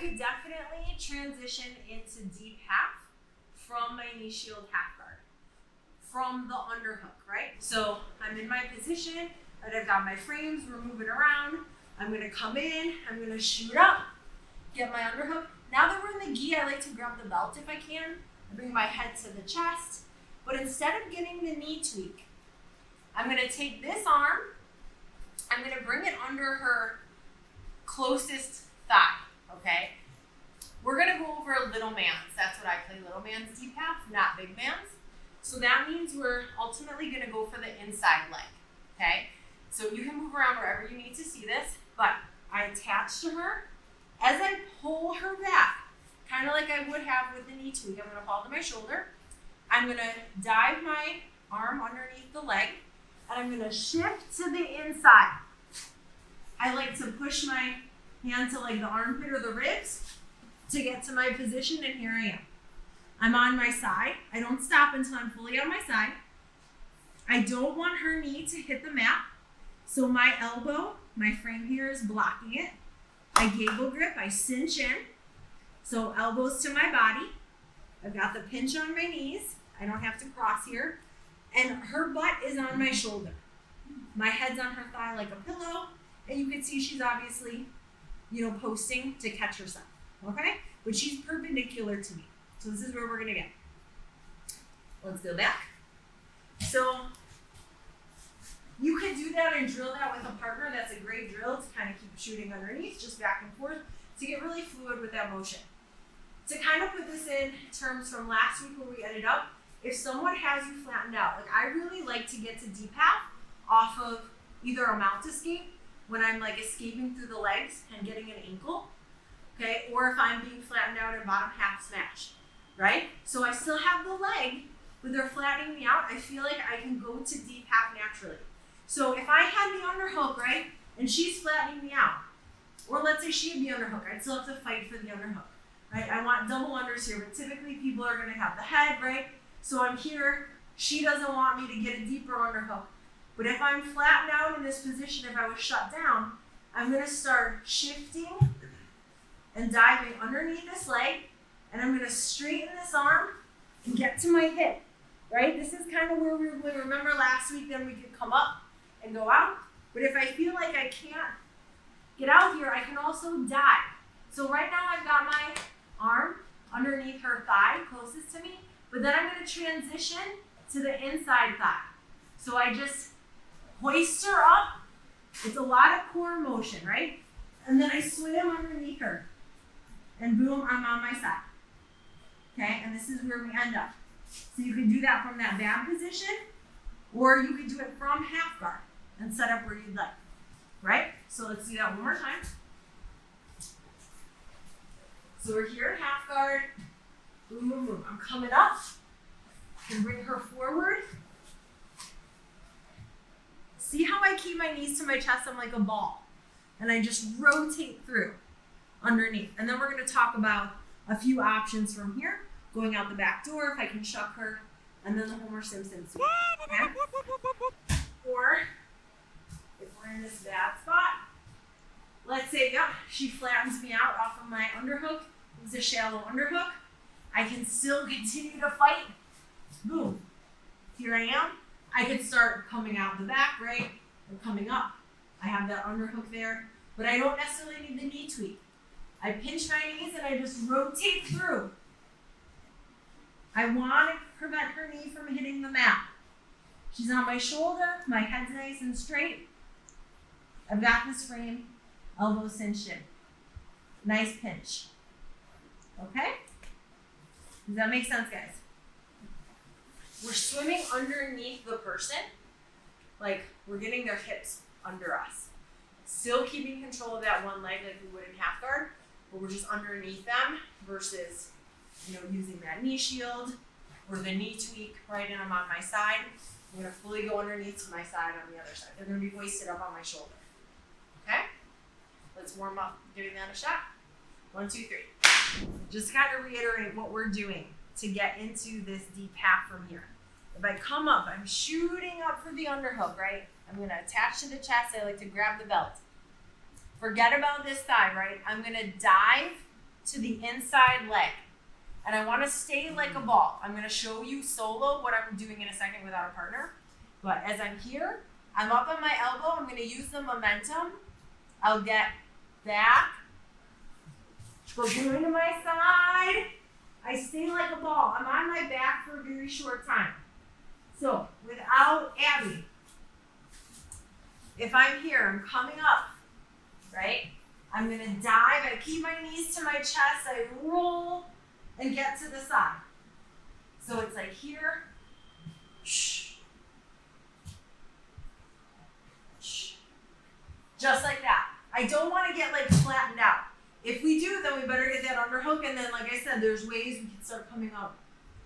could definitely transition into deep half from my knee shield half guard, from the underhook, right? So I'm in my position, and I've got my frames, we're moving around. I'm gonna come in, I'm gonna shoot up, get my underhook. Now that we're in the gi, I like to grab the belt if I can. I bring my head to the chest, but instead of getting the knee tweak, I'm gonna take this arm, I'm gonna bring it under her closest thigh, okay? We're gonna go over little man's. That's what I play, little man's deep half, not big man's. So that means we're ultimately gonna go for the inside leg, okay? So you can move around wherever you need to see this, but I attach to her. As I pull her back, kind of like I would have with the knee tweak, I'm gonna fall to my shoulder. I'm gonna dive my arm underneath the leg, and I'm gonna shift to the inside. I like to push my hand to like the armpit or the ribs to get to my position, and here I am. I'm on my side. I don't stop until I'm fully on my side. I don't want her knee to hit the mat, so my elbow, my frame here is blocking it. I gable grip, I cinch in, so elbows to my body. I've got the pinch on my knees. I don't have to cross here. And her butt is on my shoulder. My head's on her thigh like a pillow, and you can see she's obviously, posting to catch herself, okay? But she's perpendicular to me. So this is where we're gonna get. Let's go back. So you could do that and drill that with a partner. That's a great drill to kind of keep shooting underneath, just back and forth, to get really fluid with that motion. To kind of put this in terms from last week where we ended up, if someone has you flattened out, like I really like to get to deep half off of either a mount escape, when I'm like escaping through the legs and getting an ankle, okay? Or if I'm being flattened out in bottom half smash, right? So I still have the leg, but they're flattening me out. I feel like I can go to deep half naturally. So if I had the underhook, right, and she's flattening me out, or let's say she had the underhook, I'd still have to fight for the underhook, right? I want double unders here, but typically people are gonna have the head, right? So I'm here, she doesn't want me to get a deeper underhook. But if I'm flattened out in this position, if I was shut down, I'm gonna start shifting and diving underneath this leg, and I'm gonna straighten this arm and get to my hip, right? This is kind of where we were going. Remember last week, then we could come up and go out. But if I feel like I can't get out here, I can also dive. So right now I've got my arm underneath her thigh, closest to me, but then I'm gonna transition to the inside thigh. So I just hoist her up. It's a lot of core motion, right? And then I swim underneath her. And boom, I'm on my side. Okay, and this is where we end up. So you can do that from that bad position, or you could do it from half guard and set up where you'd like, right? So let's do that one more time. So we're here at half guard. Boom, boom, boom. I'm coming up and bring her forward. See how I keep my knees to my chest? I'm like a ball. And I just rotate through underneath. And then we're going to talk about a few options from here. Going out the back door if I can shuck her. And then the Homer Simpson sweep. Okay? Or if we're in this bad spot, let's say, she flattens me out off of my underhook. It's a shallow underhook. I can still continue to fight. Boom. Here I am. I could start coming out the back, right? Or coming up. I have that underhook there, but I don't necessarily need the knee tweak. I pinch my knees and I just rotate through. I want to prevent her knee from hitting the mat. She's on my shoulder, my head's nice and straight. I've got this frame, elbows cinched in. Nice pinch. Okay? Does that make sense, guys? We're swimming underneath the person, like we're getting their hips under us. Still keeping control of that one leg like we would in half guard, but we're just underneath them versus, using that knee shield or the knee tweak, right? And I'm on my side. I'm gonna fully go underneath to my side on the other side. They're gonna be hoisted up on my shoulder. Okay? Let's warm up, giving that a shot. 1, 2, 3. Just kind of reiterate what we're doing to get into this deep half from here. If I come up, I'm shooting up for the underhook, right? I'm gonna attach to the chest. I like to grab the belt. Forget about this thigh, right? I'm gonna dive to the inside leg. And I want to stay like a ball. I'm going to show you solo what I'm doing in a second without a partner. But as I'm here, I'm up on my elbow. I'm going to use the momentum. I'll get back. Go going to my side. I stay like a ball. I'm on my back for a very short time. So without Abby, if I'm here, I'm coming up, right? I'm going to dive. I keep my knees to my chest. I roll and get to the side. So it's like here. Shh. Shh. Just like that. I don't want to get like flattened out. If we do, then we better get that underhook. And then, like I said, there's ways we can start coming up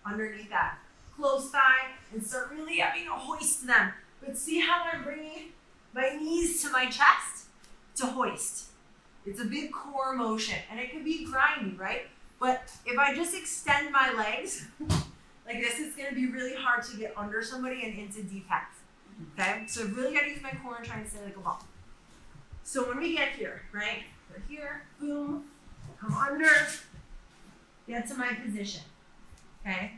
underneath that. Close thigh and start really having to hoist them. But see how I'm bringing my knees to my chest to hoist. It's a big core motion and it can be grindy, right? But if I just extend my legs like this, it's going to be really hard to get under somebody and into deep half. Okay? So I've really got to use my core and try and stay like a ball. So when we get here, right? We're here, boom, come under, get to my position. Okay?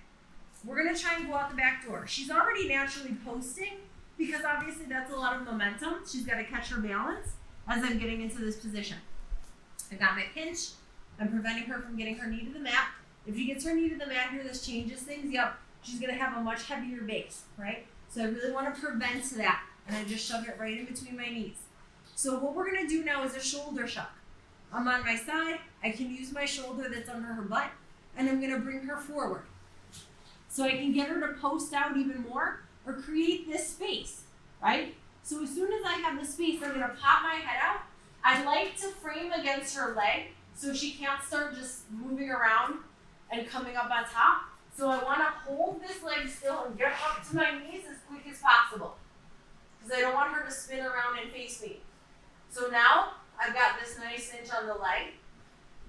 We're going to try and go out the back door. She's already naturally posting because obviously that's a lot of momentum. She's got to catch her balance as I'm getting into this position. I got my pinch. I'm preventing her from getting her knee to the mat. If she gets her knee to the mat here, this changes things. Yep, she's going to have a much heavier base, right? So I really want to prevent that. And I just shove it right in between my knees. So what we're going to do now is a shoulder shuck. I'm on my side. I can use my shoulder that's under her butt. And I'm going to bring her forward. So I can get her to post out even more or create this space, right? So as soon as I have the space, I'm going to pop my head out. I like to frame against her leg so she can't start just moving around and coming up on top. So I want to hold this leg still and get up to my knees as quick as possible because I don't want her to spin around and face me. So now I've got this nice cinch on the leg.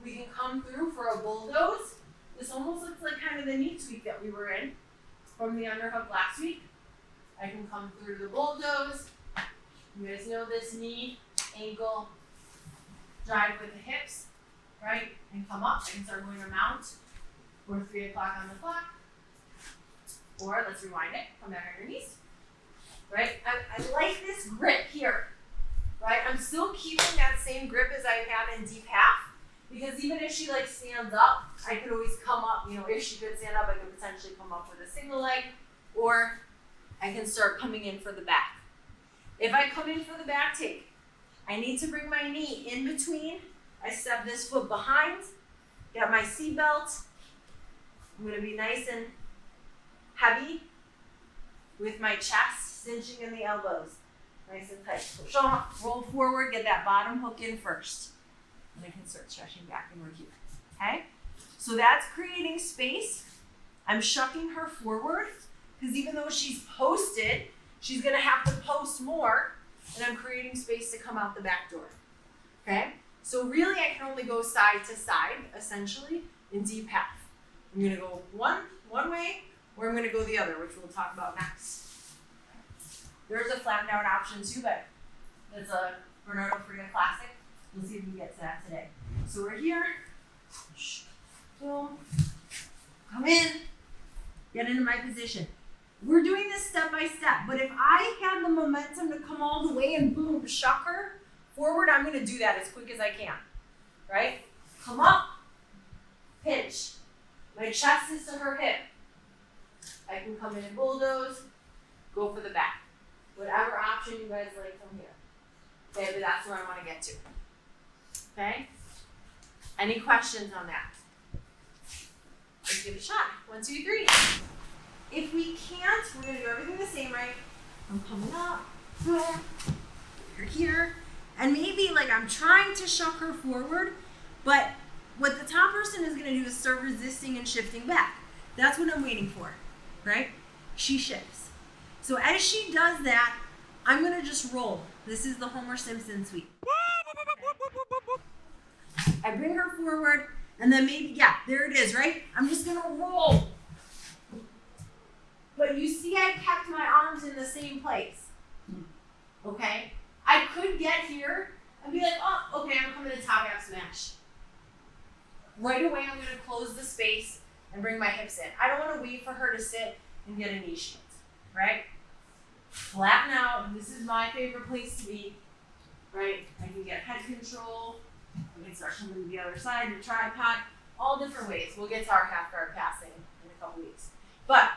We can come through for a bulldoze. This almost looks like kind of the knee tweak that we were in from the underhook last week. I can come through the bulldoze. You guys know this knee, ankle, drive with the hips, right? And come up and start going to mount. Or 3 o'clock on the clock. Or let's rewind it, come back on your knees. Right? I like this grip here. Right? I'm still keeping that same grip as I had in deep half. Because even if she like stands up, I could always come up, if she could stand up, I could potentially come up with a single leg, or I can start coming in for the back. If I come in for the back take, I need to bring my knee in between. I step this foot behind, got my seat belt. I'm gonna be nice and heavy with my chest cinching in the elbows. Nice and tight. Push on, roll forward, get that bottom hook in first. And I can start stretching back and we're here, okay? So that's creating space. I'm shucking her forward because even though she's posted, she's gonna have to post more and I'm creating space to come out the back door, okay? So really I can only go side to side, essentially, in deep half. I'm gonna go one way, or I'm gonna go the other, which we'll talk about next. There's a flattened out option too, but it's a Bernardo Faria classic. We'll see if we get to that today. So we're here. Boom. Come in. Get into my position. We're doing this step by step, but if I have the momentum to come all the way and boom, shuck her forward, I'm going to do that as quick as I can. Right? Come up. Pinch. My chest is to her hip. I can come in and bulldoze. Go for the back. Whatever option you guys like from here. Okay, but that's where I want to get to. Okay? Any questions on that? Let's give it a shot. 1, 2, 3. If we can't, we're going to do everything the same, right? I'm coming up. Boom. You're here. And maybe I'm trying to shuck her forward, but what the top person is going to do is start resisting and shifting back. That's what I'm waiting for, right? She shifts. So as she does that, I'm going to just roll. This is the Homer Simpson sweep. I bring her forward, and then maybe, there it is, right? I'm just going to roll. But you see I kept my arms in the same place, okay? I could get here and be like, oh, okay, I'm coming to top half smash. right away I'm gonna close the space and bring my hips in. I don't wanna wait for her to sit and get a knee shield, right? Flatten out. This is my favorite place to be, right? I can get head control. I can start coming to the other side, the tripod, all different ways. We'll get to our half guard passing in a couple weeks. But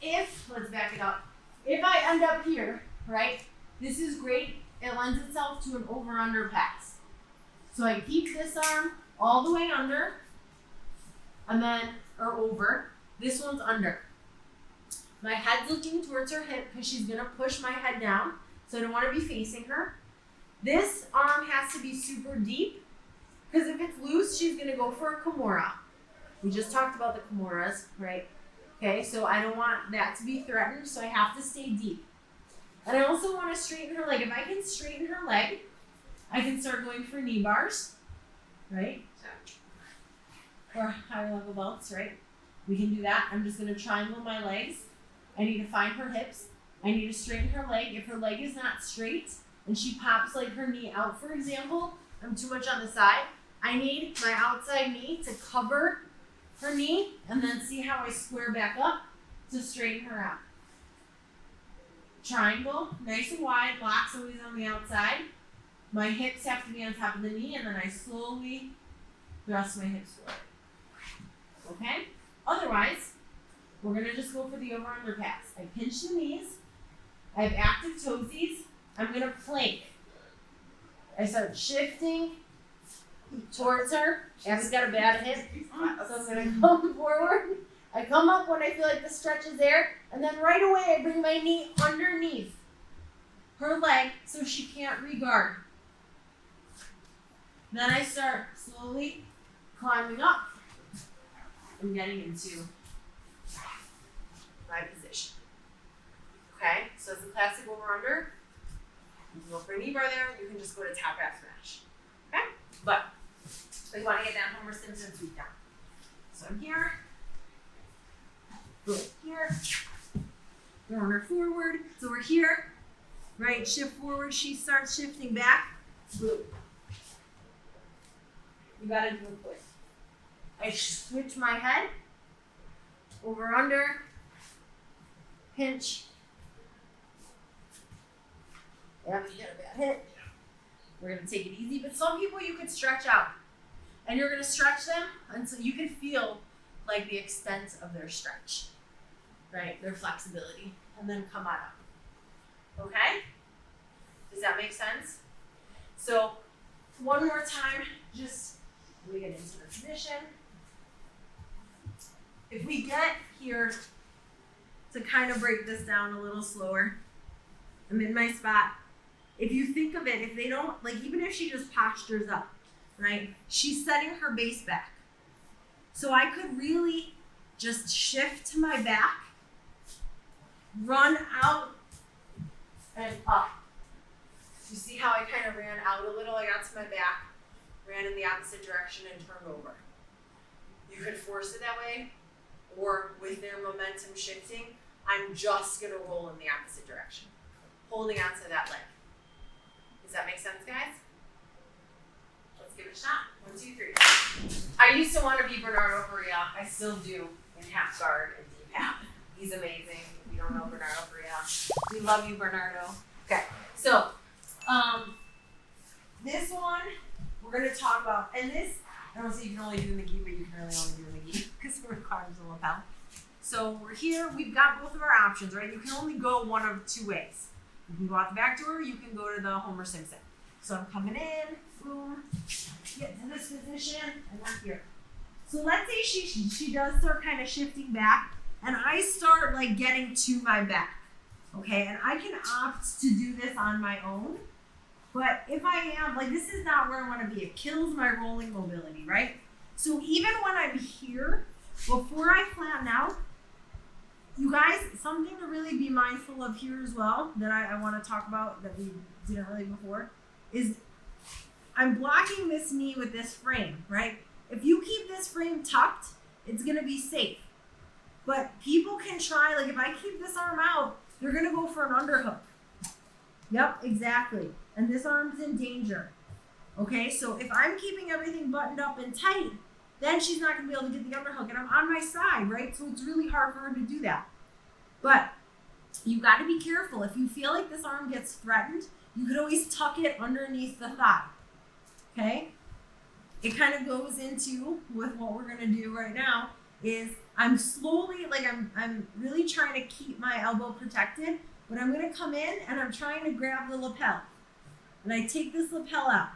let's back it up. If I end up here, right, this is great. It lends itself to an over-under pass. So I keep this arm all the way under, and then, or over. This one's under. My head's looking towards her hip because she's gonna push my head down. So I don't wanna be facing her. This arm has to be super deep because if it's loose, she's gonna go for a Kimura. We just talked about the Kimuras, right? Okay, so I don't want that to be threatened, so I have to stay deep. And I also want to straighten her leg. If I can straighten her leg, I can start going for knee bars, right? Or higher level belts, right? We can do that. I'm just going to triangle my legs. I need to find her hips. I need to straighten her leg. If her leg is not straight and she pops like her knee out, for example, I'm too much on the side, I need my outside knee to cover her knee and then see how I square back up to straighten her out. Triangle, nice and wide, blocks always on the outside. My hips have to be on top of the knee and then I slowly thrust my hips forward. Okay? Otherwise, we're gonna just go for the over-under pass. I pinch the knees, I have active toesies, I'm gonna plank. I start shifting towards her. Abby's got a bad hip, so I'm gonna come forward. I come up when I feel like the stretch is there, and then right away I bring my knee underneath her leg so she can't re-guard. Then I start slowly climbing up and getting into my position. Okay, so it's a classic over-under. You can go for a knee bar there, you can just go to tap back smash. Okay, but we want to get that Homer Simpson sweep down. So I'm here. Go here, throwing her forward. So we're here, right? Shift forward. She starts shifting back. Boom. You gotta do it quick. I switch my head over under, pinch. Yeah, you got a bad hit. We're gonna take it easy, but some people you could stretch out, and you're gonna stretch them until you can feel like the extent of their stretch. Right, their flexibility, and then come on up. Okay? Does that make sense? So, one more time, just let me get into the position. If we get here to kind of break this down a little slower, I'm in my spot. If you think of it, if they don't, like even if she just postures up, right, she's setting her base back. So I could really just shift to my back, run out and up. You see how I kind of ran out a little? I got to my back, ran in the opposite direction and turned over. You could force it that way, or with their momentum shifting, I'm just gonna roll in the opposite direction, holding onto that leg. Does that make sense, guys? Let's give it a shot. 1, 2, 3. I used to want to be Bernardo Faria. I still do in half guard and deep half. He's amazing. If you don't know Bernardo Faria, we love you, Bernardo. Okay, so this one we're going to talk about, and this, I don't say you can only do in the gi, but you can really only do in the gi because it requires a lapel. So we're here, we've got both of our options, right? You can only go one of two ways. You can go out the back door, you can go to the Homer Simpson. So I'm coming in, boom, get to this position, and I'm here. So let's say she does start kind of shifting back, and I start like getting to my back, okay? And I can opt to do this on my own, but if I am, like this is not where I want to be. It kills my rolling mobility, right? So even when I'm here, before I flatten out, you guys, something to really be mindful of here as well that I want to talk about that we didn't really before is I'm blocking this knee with this frame, right? If you keep this frame tucked, it's going to be safe. But people can try, like if I keep this arm out, they're going to go for an underhook. Yep, exactly. And this arm's in danger. Okay, so if I'm keeping everything buttoned up and tight, then she's not going to be able to get the underhook, and I'm on my side, right? So it's really hard for her to do that. But you got to be careful. If you feel like this arm gets threatened, you could always tuck it underneath the thigh, okay? It kind of goes into with what we're going to do right now is I'm slowly, like I'm really trying to keep my elbow protected, but I'm going to come in and I'm trying to grab the lapel. And I take this lapel out.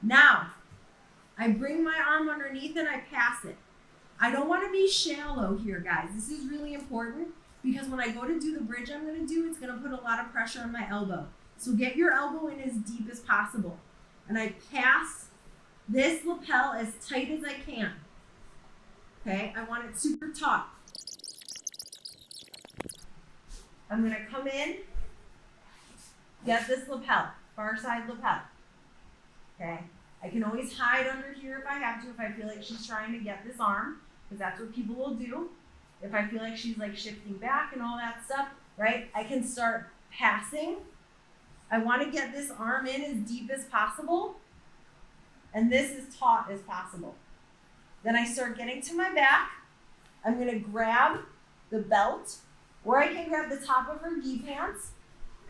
Now, I bring my arm underneath and I pass it. I don't want to be shallow here, guys. This is really important because when I go to do the bridge I'm going to do, it's going to put a lot of pressure on my elbow. So get your elbow in as deep as possible. And I pass this lapel as tight as I can. Okay, I want it super taut. I'm going to come in, get this lapel, far side lapel. Okay, I can always hide under here if I have to, if I feel like she's trying to get this arm, because that's what people will do. If I feel like she's like shifting back and all that stuff, right? I can start passing. I want to get this arm in as deep as possible, and this as taut as possible. Then I start getting to my back. I'm going to grab the belt, or I can grab the top of her gi pants,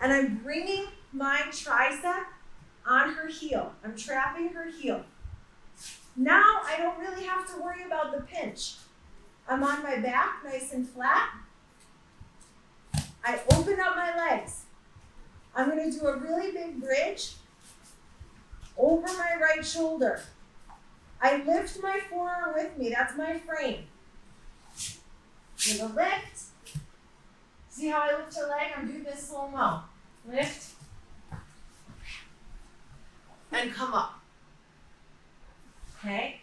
and I'm bringing my tricep on her heel. I'm trapping her heel. Now I don't really have to worry about the pinch. I'm on my back, nice and flat. I open up my legs. I'm going to do a really big bridge over my right shoulder. I lift my forearm with me. That's my frame. I'm going to lift. See how I lift her leg? I'm doing this slow-mo. Lift. And come up. Okay?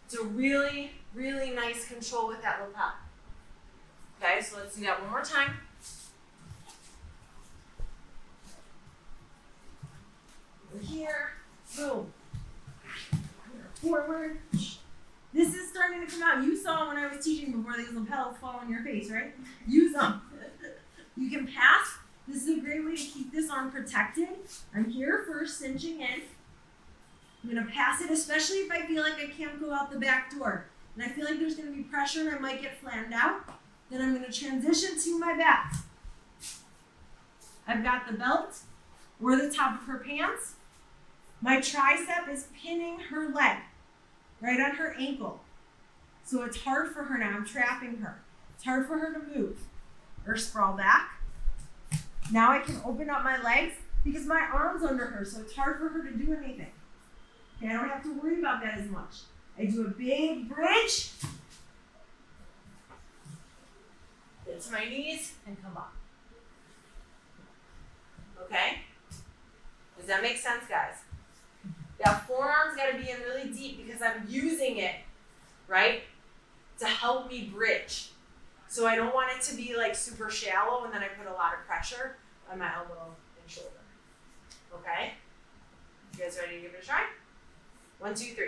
It's a really, really nice control with that lapel. Okay, so let's do that one more time. Over here. Boom. Forward. This is starting to come out. You saw when I was teaching before these lapels fall on your face, right? Use them. You can pass. This is a great way to keep this arm protected. I'm here first, cinching in. I'm going to pass it, especially if I feel like I can't go out the back door. And I feel like there's going to be pressure and I might get flattened out. Then I'm going to transition to my back. I've got the belt or the top of her pants. My tricep is pinning her leg, right on her ankle. So it's hard for her now. I'm trapping her. It's hard for her to move or sprawl back. Now I can open up my legs because my arm's under her, so it's hard for her to do anything. Okay, I don't have to worry about that as much. I do a big bridge. Get to my knees and come up. Okay? Does that make sense, guys? That forearm's got to be in really deep because I'm using it, right, to help me bridge. So I don't want it to be like super shallow and then I put a lot of pressure on my elbow and shoulder. Okay? You guys ready to give it a try? 1, 2, 3.